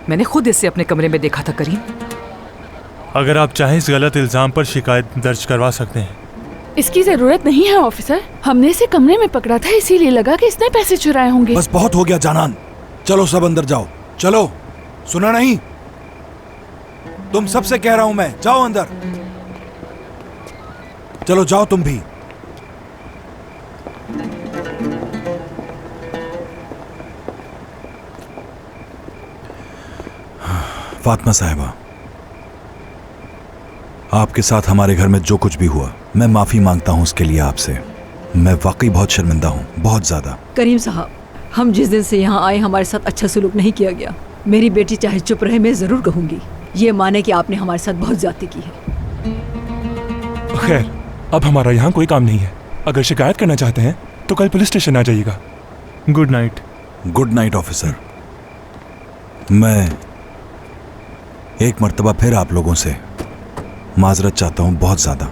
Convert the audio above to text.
मैंने खुद इसे अपने कमरे में देखा था करीम। अगर आप चाहें इस गलत इल्जाम पर शिकायत दर्ज करवा सकते हैं। इसकी जरूरत नहीं है ऑफिसर, हमने इसे कमरे में पकड़ा था, इसीलिए लगा कि इसने पैसे चुराए होंगे। बस बहुत हो गया जानान, चलो सब अंदर जाओ। चलो, सुना नहीं? तुम सबसे कह रहा हूं मैं, जाओ अंदर। चलो जाओ तुम भी। फातिमा साहिबा, आपके साथ हमारे घर में जो कुछ भी हुआ, मैं माफी मांगता हूं उसके लिए आपसे। मैं वाकई बहुत शर्मिंदा हूं, बहुत ज्यादा। करीम साहब, हम जिस दिन से यहाँ आए हमारे साथ अच्छा सलूक नहीं किया गया। मेरी बेटी चाहे चुप रहे, मैं जरूर कहूंगी। ये माने कि आपने हमारे साथ बहुत ज्यादती की है। खैर, अब हमारा यहाँ कोई काम नहीं है। अगर शिकायत करना चाहते हैं तो कल पुलिस स्टेशन आ जाइएगा। Good night. Good night officer. मैं एक मर्तबा फिर आप लोगों से माजरत चाहता हूं, बहुत ज्यादा।